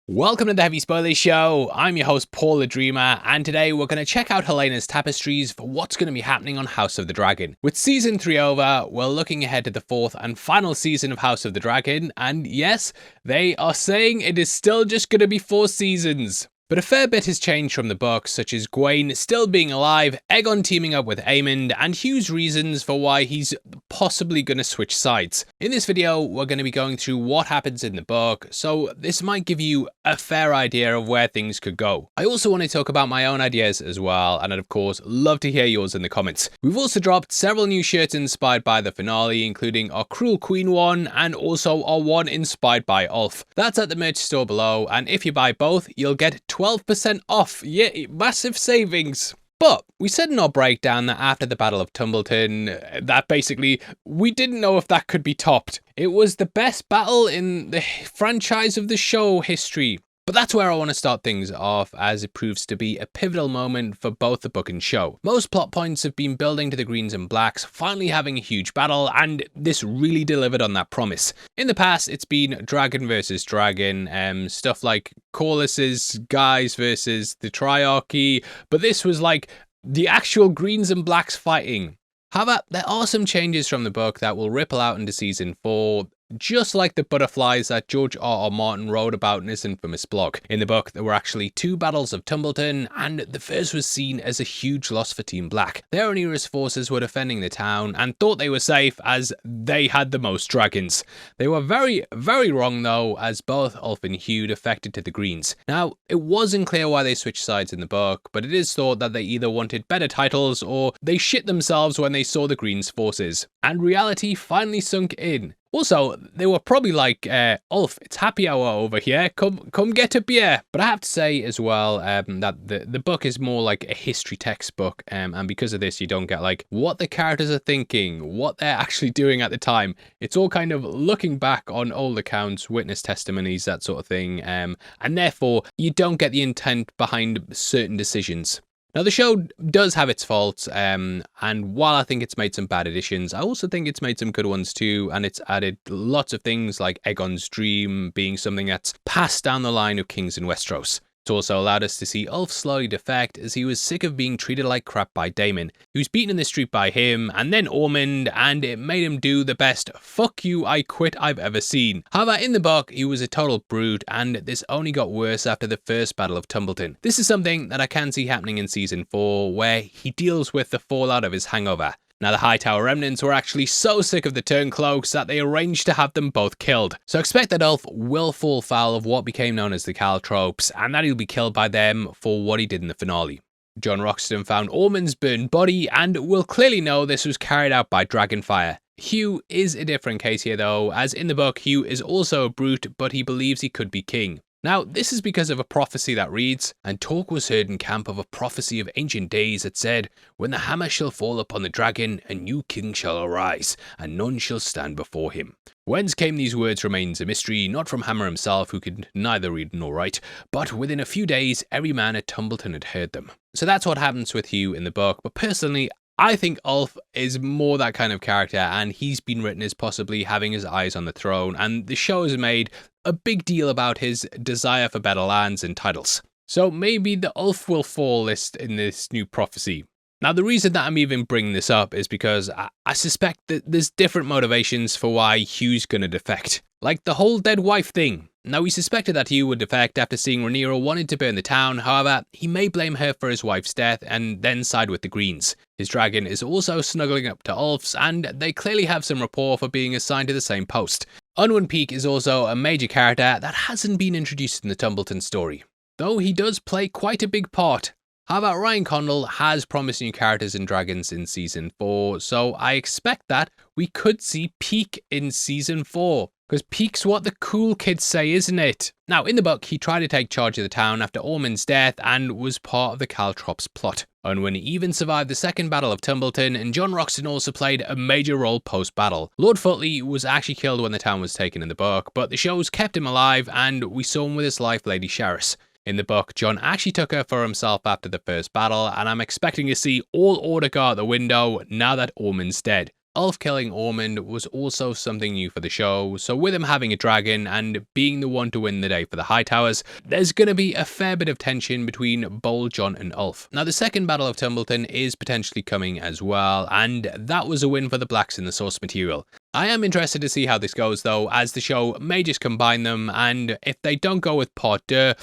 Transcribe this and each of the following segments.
Welcome to the Heavy Spoilers Show. I'm your host Paul the Dreamer, and today we're going to check out Helena's tapestries for what's going to be happening on House of the Dragon. With season 3 over, we're looking ahead to the 4th and final season of House of the Dragon, and yes, they are saying it is still just going to be 4 seasons. But a fair bit has changed from the book, such as Gwaine still being alive, Aegon teaming up with Aemond, and Hugh's reasons for why he's possibly going to switch sides. In this video, we're going to be going through what happens in the book, so this might give you a fair idea of where things could go. I also want to talk about my own ideas as well, and I'd of course love to hear yours in the comments. We've also dropped several new shirts inspired by the finale, including our Cruel Queen one, and also our one inspired by Ulf. That's at the merch store below, and if you buy both, you'll get 12% off. Yeah, massive savings. But we said in our breakdown that after the Battle of Tumbleton, that basically we didn't know if that could be topped. It was the best battle in the franchise of the show history. But that's where I want to start things off, as it proves to be a pivotal moment for both the book and show. Most plot points have been building to the Greens and Blacks finally having a huge battle, and this really delivered on that promise. In the past, it's been dragon versus dragon, stuff like Corlys's guys versus the Triarchy, but this was like the actual Greens and Blacks fighting. However, there are some changes from the book that will ripple out into season 4, just like the butterflies that George R.R. Martin wrote about in his infamous blog. In the book, there were actually 2 battles of Tumbleton, and the first was seen as a huge loss for Team Black. Rhaenyra's forces were defending the town and thought they were safe as they had the most dragons. They were very, very wrong though, as both Ulf and Hugh defected to the Greens. Now, it wasn't clear why they switched sides in the book, but it is thought that they either wanted better titles or they shit themselves when they saw the Greens' forces. And reality finally sunk in. Also, they were probably like, Ulf, it's happy hour over here, come get a beer. But I have to say as well that the book is more like a history textbook, and because of this you don't get like what the characters are thinking, what they're actually doing at the time. It's all kind of looking back on old accounts, witness testimonies, that sort of thing, and therefore you don't get the intent behind certain decisions. Now, the show does have its faults, and while I think it's made some bad additions, I also think it's made some good ones too, and it's added lots of things like Aegon's dream being something that's passed down the line of kings in Westeros. It's also allowed us to see Ulf slowly defect as he was sick of being treated like crap by Daemon. He was beaten in the street by him and then Aemond, and it made him do the best "fuck you, I quit" I've ever seen. However, in the book, he was a total brute, and this only got worse after the first Battle of Tumbleton. This is something that I can see happening in season 4, where he deals with the fallout of his hangover. Now, the Hightower remnants were actually so sick of the Turncloaks that they arranged to have them both killed. So expect that Ulf will fall foul of what became known as the Caltropes, and that he'll be killed by them for what he did in the finale. Jon Roxton found Ormond's burned body, and will clearly know this was carried out by Dragonfire. Hugh is a different case here though, as in the book Hugh is also a brute, but he believes he could be king. Now, this is because of a prophecy that reads, "And talk was heard in camp of a prophecy of ancient days that said, when the hammer shall fall upon the dragon, a new king shall arise, and none shall stand before him." Whence came these words remains a mystery, not from Hammer himself, who could neither read nor write, but within a few days every man at Tumbleton had heard them. So that's what happens with Hugh in the book, but personally, I think Ulf is more that kind of character, and he's been written as possibly having his eyes on the throne, and the show has made a big deal about his desire for better lands and titles. So maybe the Ulf will fall in this new prophecy. Now, the reason that I'm even bringing this up is because I suspect that there's different motivations for why Hugh's gonna defect. Like the whole dead wife thing. Now, we suspected that Hugh would defect after seeing Rhaenyra wanted to burn the town. However, he may blame her for his wife's death and then side with the Greens. His dragon is also snuggling up to Ulf's, and they clearly have some rapport for being assigned to the same post. Unwin Peake is also a major character that hasn't been introduced in the Tumbleton story, though he does play quite a big part. However, Ryan Condal has promised new characters and dragons in season 4, so I expect that we could see Peake in season 4. Because Peake's what the cool kids say, isn't it? Now, in the book, he tried to take charge of the town after Ormond's death and was part of the Caltrops plot. Unwin even survived the second Battle of Tumbleton, and Jon Roxton also played a major role post-battle. Lord Fotley was actually killed when the town was taken in the book, but the shows kept him alive, and we saw him with his life, Lady Sherris. In the book, Jon actually took her for himself after the first battle, and I'm expecting to see all order go out the window now that Ormond's dead. Ulf killing Aemond was also something new for the show, so with him having a dragon and being the one to win the day for the Hightowers, there's going to be a fair bit of tension between Bold Jon and Ulf. Now the second Battle of Tumbleton is potentially coming as well, and that was a win for the Blacks in the source material. I am interested to see how this goes though, as the show may just combine them, and if they don't go with Part 2,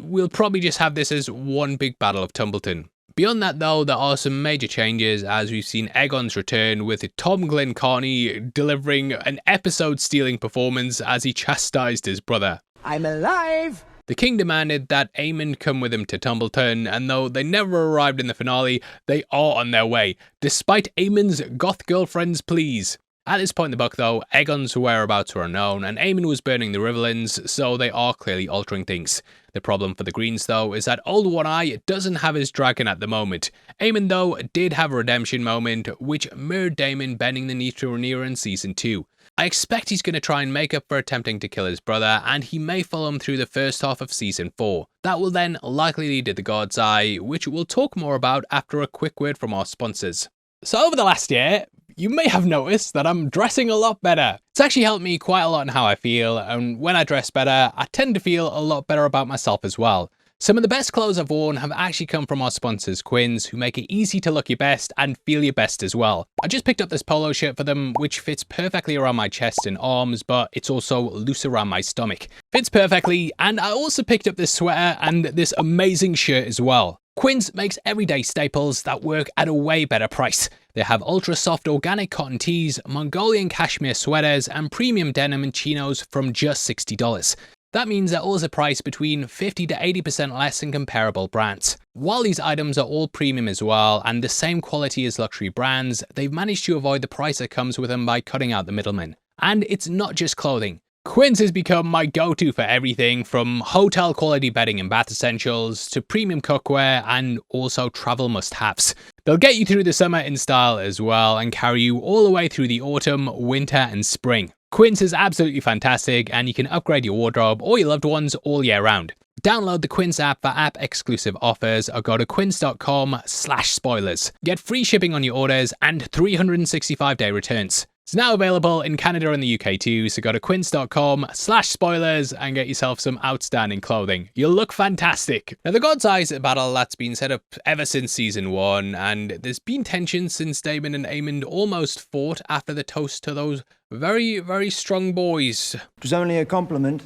we'll probably just have this as one big Battle of Tumbleton. Beyond that though, there are some major changes, as we've seen Aegon's return, with Tom Glencarney delivering an episode-stealing performance as he chastised his brother. I'm alive! The king demanded that Aemond come with him to Tumbleton, and though they never arrived in the finale, they are on their way, despite Aemond's goth girlfriend's pleas. At this point in the book though, Aegon's whereabouts were unknown, and Aemond was burning the Riverlands, so they are clearly altering things. The problem for the Greens though is that Old One Eye doesn't have his dragon at the moment. Aemond though did have a redemption moment, which mirrored Daemon bending the knee to Rhaenyra in Season 2. I expect he's going to try and make up for attempting to kill his brother, and he may follow him through the first half of Season 4. That will then likely lead to the God's Eye, which we'll talk more about after a quick word from our sponsors. So over the last year, you may have noticed that I'm dressing a lot better. It's actually helped me quite a lot in how I feel, and when I dress better, I tend to feel a lot better about myself as well. Some of the best clothes I've worn have actually come from our sponsors Quins, who make it easy to look your best and feel your best as well. I just picked up this polo shirt for them, which fits perfectly around my chest and arms, but it's also loose around my stomach. Fits perfectly, and I also picked up this sweater and this amazing shirt as well. Quins makes everyday staples that work at a way better price. They have ultra soft organic cotton tees, Mongolian cashmere sweaters, and premium denim and chinos from just $60. That means they're also priced between 50 to 80% less than comparable brands. While these items are all premium as well, and the same quality as luxury brands, they've managed to avoid the price that comes with them by cutting out the middlemen. And it's not just clothing. Quins has become my go-to for everything from hotel quality bedding and bath essentials to premium cookware and also travel must-haves. They'll get you through the summer in style as well and carry you all the way through the autumn, winter and spring. Quins is absolutely fantastic, and you can upgrade your wardrobe or your loved ones all year round. Download the Quins app for app exclusive offers or go to quins.com/spoilers. Get free shipping on your orders and 365-day returns. It's now available in Canada and the UK too, so go to quins.com/spoilers and get yourself some outstanding clothing. You'll look fantastic. Now the God's Eye is a battle that's been set up ever since Season 1, and there's been tension since Daemon and Aemond almost fought after the toast to those very, very strong boys. It was only a compliment.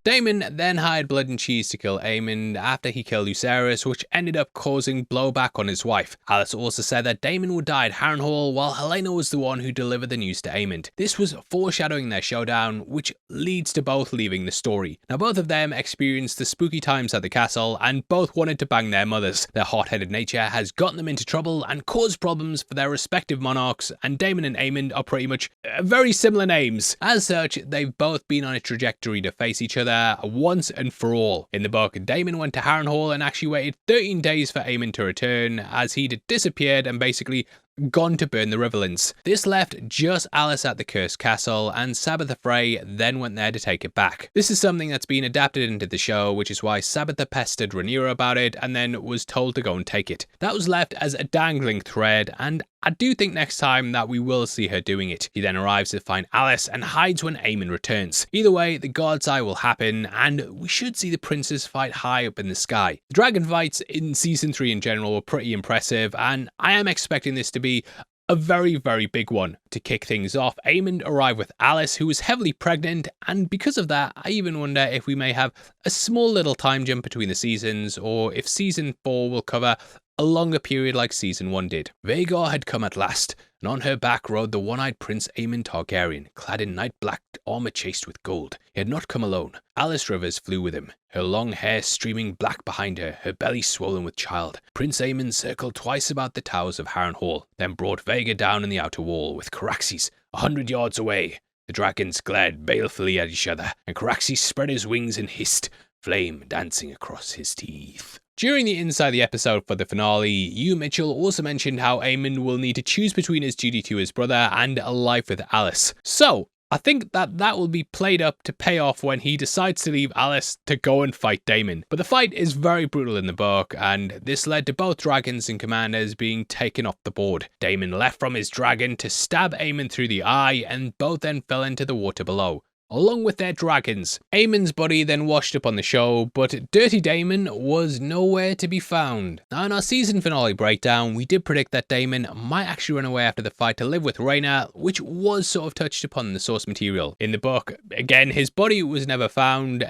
Daemon then hired Blood and Cheese to kill Aemond after he killed Viserys, which ended up causing blowback on his wife. Alice also said that Daemon would die at Harrenhal, while Helaena was the one who delivered the news to Aemond. This was foreshadowing their showdown, which leads to both leaving the story. Now both of them experienced the spooky times at the castle, and both wanted to bang their mothers. Their hot-headed nature has gotten them into trouble and caused problems for their respective monarchs, and Daemon and Aemond are pretty much very similar names. As such, they've both been on a trajectory to face each other once and for all. In the book, Daemon went to Harrenhal and actually waited 13 days for Aemond to return, as he'd disappeared and basically gone to burn the Riverlands. This left just Alice at the Cursed Castle, and Sabitha Frey then went there to take it back. This is something that's been adapted into the show, which is why Sabitha pestered Rhaenyra about it and then was told to go and take it. That was left as a dangling thread, and I do think next time that we will see her doing it. He then arrives to find Alice and hides when Aemond returns. Either way, the God's Eye will happen, and we should see the princes fight high up in the sky. The dragon fights in Season 3 in general were pretty impressive, and I am expecting this to be a very, very big one. To kick things off, Aemond arrived with Alice, who was heavily pregnant, and because of that, I even wonder if we may have a small little time jump between the seasons, or if Season 4 will cover a longer period like Season 1 did. Vhagar had come at last, and on her back rode the one-eyed Prince Aemond Targaryen, clad in night-black armor chased with gold. He had not come alone. Alice Rivers flew with him, her long hair streaming black behind her, her belly swollen with child. Prince Aemond circled twice about the towers of Harrenhal, then brought Vhagar down in the outer wall, with Caraxes 100 yards away. The dragons glared balefully at each other, and Caraxes spread his wings and hissed, flame dancing across his teeth. During the Inside the Episode for the finale, Hugh Mitchell also mentioned how Aemond will need to choose between his duty to his brother and a life with Alice. So, I think that will be played up to pay off when he decides to leave Alice to go and fight Daemon. But the fight is very brutal in the book, and this led to both dragons and commanders being taken off the board. Daemon left from his dragon to stab Aemond through the eye, and both then fell into the water below, along with their dragons. Aemond's body then washed up on the show, but Dirty Daemon was nowhere to be found. Now in our season finale breakdown, we did predict that Daemon might actually run away after the fight to live with Rhaenyra, which was sort of touched upon in the source material. In the book, again, his body was never found,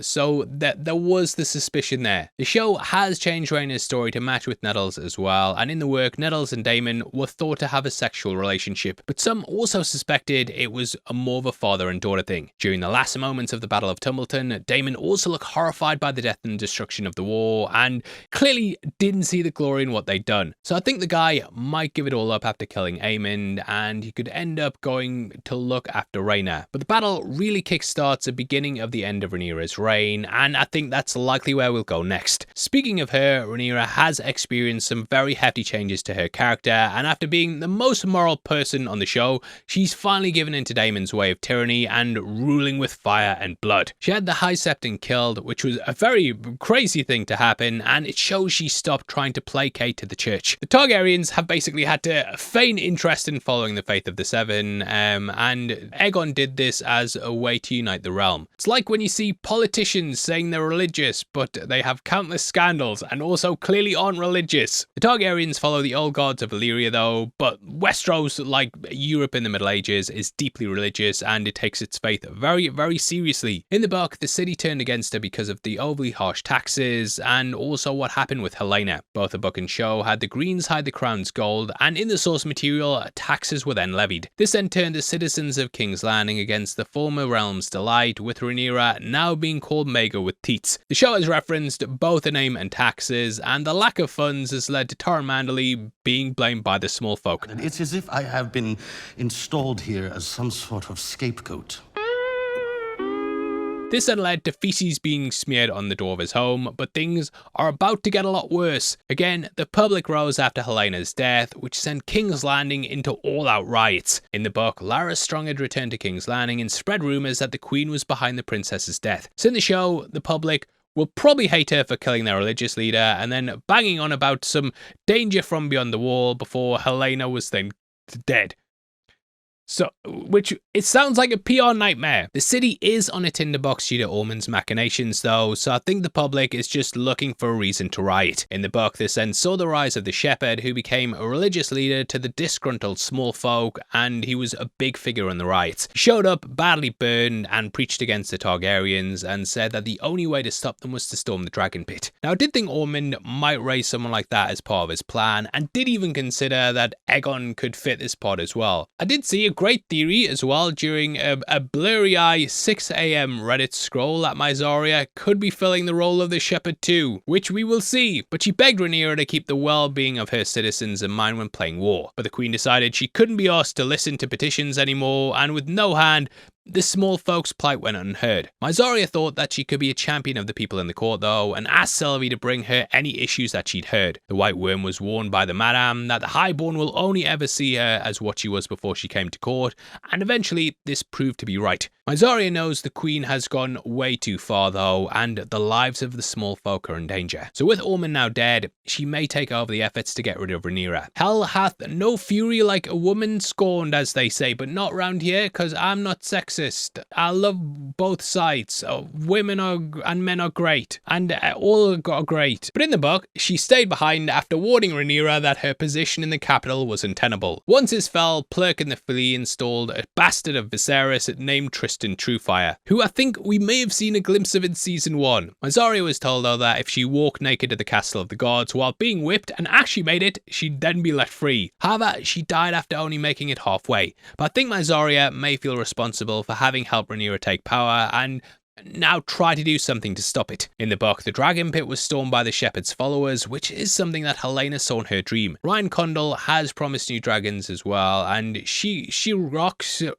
so there was the suspicion there. The show has changed Rhaenyra's story to match with Nettles as well, and in the work, Nettles and Daemon were thought to have a sexual relationship, but some also suspected it was more of a father and daughter thing. During the last moments of the Battle of Tumbleton, Daemon also looked horrified by the death and destruction of the war, and clearly didn't see the glory in what they'd done. So I think the guy might give it all up after killing Aemond, and he could end up going to look after Rhaenyra. But the battle really kickstarts the beginning of the end of Rhaenyra's reign, and I think that's likely where we'll go next. Speaking of her, Rhaenyra has experienced some very hefty changes to her character, and after being the most moral person on the show, she's finally given in to Daemon's way of tyranny and ruling with fire and blood. She had the High Septon killed, which was a very crazy thing to happen, and it shows she stopped trying to placate to the church. The Targaryens have basically had to feign interest in following the faith of the Seven, and Aegon did this as a way to unite the realm. It's like when you see politicians saying they're religious, but they have countless scandals and also clearly aren't religious. The Targaryens follow the old gods of Valyria though, but Westeros, like Europe in the Middle Ages, is deeply religious and it takes its faith very, very seriously. In the book, the city turned against her because of the overly harsh taxes and also what happened with Helaena. Both the book and show had the Greens hide the crown's gold, and in the source material, taxes were then levied. This then turned the citizens of King's Landing against the former realm's delight, with Rhaenyra now being called Maegor with teats. The show has referenced both the name and taxes, and the lack of funds has led to Torrhen Manderly being blamed by the small folk. It's as if I have been installed here as some sort of scapegoat. This then led to feces being smeared on the door of his home, but things are about to get a lot worse. Again, the public rose after Helena's death, which sent King's Landing into all-out riots. In the book, Larys Strong had returned to King's Landing and spread rumours that the Queen was behind the princess's death. So in the show, the public will probably hate her for killing their religious leader and then banging on about some danger from beyond the wall before Helaena was then dead. So, which, it sounds like a PR nightmare. The city is on a tinderbox due to Aemond's machinations though, so I think the public is just looking for a reason to riot. In the book, this then saw the rise of the shepherd, who became a religious leader to the disgruntled small folk, and he was a big figure in the riots. He showed up badly burned and preached against the Targaryens and said that the only way to stop them was to storm the dragon pit. Now, I did think Aemond might raise someone like that as part of his plan, and did even consider that Aegon could fit this part as well. I did see a great theory as well during a blurry-eye 6 AM Reddit scroll that Mysaria could be filling the role of the shepherd too, which we will see, but she begged Rhaenyra to keep the well-being of her citizens in mind when playing war. But the Queen decided she couldn't be asked to listen to petitions anymore, and with no hand, the small folks' plight went unheard. Mysaria thought that she could be a champion of the people in the court though, and asked Sylvie to bring her any issues that she'd heard. The White Worm was warned by the Madam that the Highborn will only ever see her as what she was before she came to court, and eventually this proved to be right. Mysaria knows the Queen has gone way too far though, and the lives of the small folk are in danger. So with Aemond now dead, she may take over the efforts to get rid of Rhaenyra. Hell hath no fury like a woman scorned, as they say, but not round here, cause I'm not sexist. I love both sides. Women and men are great, and all are great. But in the book, she stayed behind after warning Rhaenyra that her position in the capital was untenable. Once this fell, Plurkin the Flea installed a bastard of Viserys named Tristan Truefire, who I think we may have seen a glimpse of in season 1. Mysaria was told though that if she walked naked to the castle of the gods while being whipped and actually made it, she'd then be left free. However, she died after only making it halfway. But I think Mysaria may feel responsible for having helped Rhaenyra take power and now try to do something to stop it. In the book, the dragon pit was stormed by the shepherd's followers, which is something that Helaena saw in her dream. Ryan Condal has promised new dragons as well, and Shiraxes,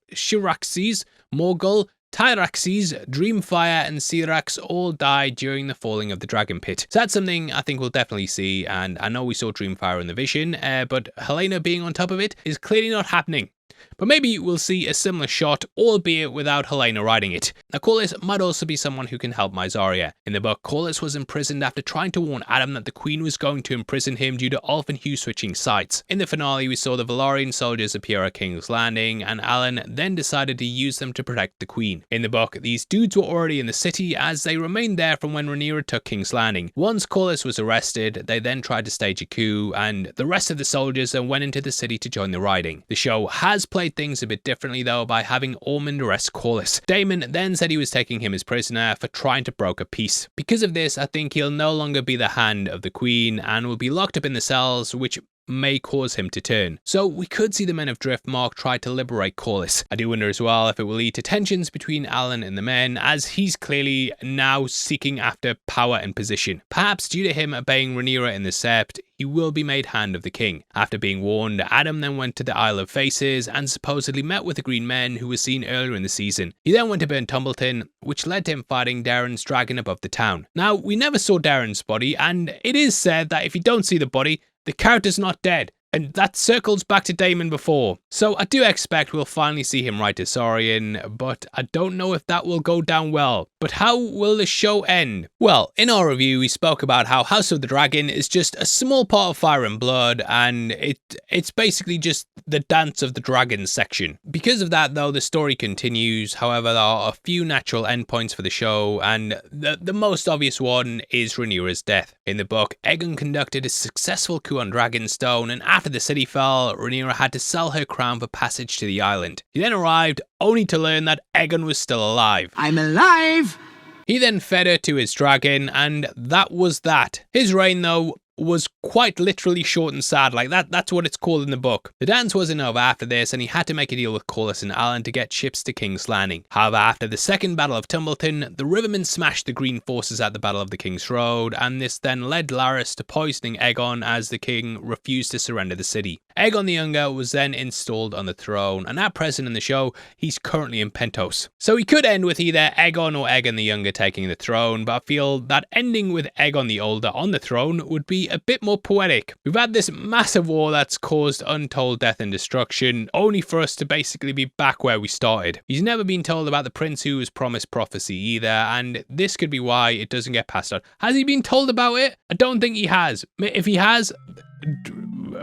Morgul, Tyraxes, Dreamfire and Syrax all died during the falling of the dragon pit. So that's something I think we'll definitely see, and I know we saw Dreamfire in the vision, but Helaena being on top of it is clearly not happening. But maybe we'll see a similar shot, albeit without Helaena riding it. Now Corlys might also be someone who can help Mysaria. In the book, Corlys was imprisoned after trying to warn Adam that the Queen was going to imprison him due to Ulf and Hugh switching sides. In the finale, we saw the Valyrian soldiers appear at King's Landing, and Alan then decided to use them to protect the Queen. In the book, these dudes were already in the city as they remained there from when Rhaenyra took King's Landing. Once Corlys was arrested, they then tried to stage a coup, and the rest of the soldiers then went into the city to join the riding. The show has played things a bit differently though by having Aemond arrest Corlys. Daemon then said he was taking him as prisoner for trying to broker peace. Because of this, I think he'll no longer be the hand of the Queen and will be locked up in the cells, which may cause him to turn. So we could see the men of Driftmark try to liberate Corlys. I do wonder as well if it will lead to tensions between Alan and the men, as he's clearly now seeking after power and position. Perhaps due to him obeying Rhaenyra in the Sept, he will be made hand of the king. After being warned, Adam then went to the Isle of Faces and supposedly met with the Green Men who were seen earlier in the season. He then went to burn Tumbleton, which led to him fighting Darren's dragon above the town. Now, we never saw Darren's body, and it is said that if you don't see the body, the character's not dead, and that circles back to Daemon before. So I do expect we'll finally see him ride to Saurian, but I don't know if that will go down well. But how will the show end? Well, in our review, we spoke about how House of the Dragon is just a small part of Fire and Blood, and it's basically just the Dance of the Dragons section. Because of that, though, the story continues. However, there are a few natural endpoints for the show, and the most obvious one is Rhaenyra's death. In the book, Aegon conducted a successful coup on Dragonstone, and after the city fell, Rhaenyra had to sell her crown for passage to the island. He then arrived, only to learn that Aegon was still alive. I'm alive! He then fed her to his dragon, and that was that. His reign, though, was quite literally short and sad. Like that's what it's called in the book. The dance wasn't over after this, and he had to make a deal with Corlys and Alan to get ships to King's Landing. However, after the second Battle of Tumbleton, the Rivermen smashed the Green forces at the Battle of the King's Road, and this then led Larys to poisoning Aegon as the king refused to surrender the city. Aegon the Younger was then installed on the throne, and at present in the show, he's currently in Pentos. So he could end with either Aegon or Aegon the Younger taking the throne, but I feel that ending with Aegon the Older on the throne would be a bit more poetic. We've had this massive war that's caused untold death and destruction, only for us to basically be back where we started. He's never been told about the prince who was promised prophecy either, and this could be why it doesn't get passed on. Has he been told about it? I don't think he has. If he has,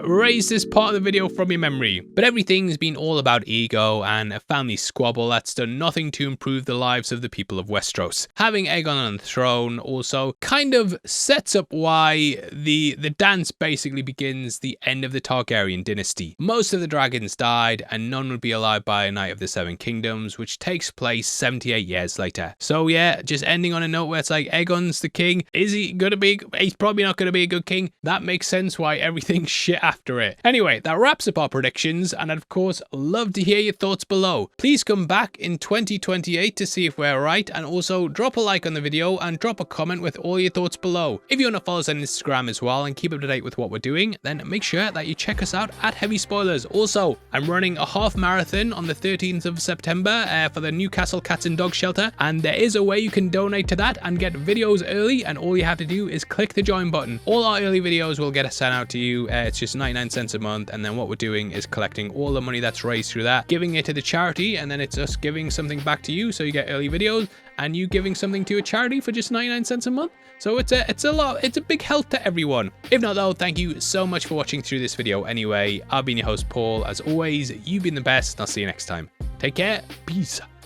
erase this part of the video from your memory. But everything's been all about ego and a family squabble that's done nothing to improve the lives of the people of Westeros. Having Aegon on the throne also kind of sets up why the dance basically begins the end of the Targaryen dynasty. Most of the dragons died and none would be alive by a Night of the Seven Kingdoms, which takes place 78 years later. So yeah, just ending on a note where it's like, Aegon's the king. Is he gonna be? He's probably not gonna be a good king. That makes sense why everything's shit after it. Anyway, that wraps up our predictions, and I'd of course love to hear your thoughts below. Please come back in 2028 to see if we're right, and also drop a like on the video and drop a comment with all your thoughts below. If you want to follow us on Instagram as well and keep up to date with what we're doing, then make sure that you check us out at Heavy Spoilers. Also, I'm running a half marathon on the 13th of September for the Newcastle Cats and Dogs Shelter, and there is a way you can donate to that and get videos early, and all you have to do is click the join button. All our early videos will get sent out to you. It's just 99 cents a month, and then what we're doing is collecting all the money that's raised through that, giving it to the charity, and then it's us giving something back to you, so you get early videos and you giving something to a charity for just 99 cents a month. So it's a big help to everyone. If not though, thank you so much for watching through this video anyway. I've been your host Paul. As always, you've been the best, and I'll see you next time. Take care. Peace.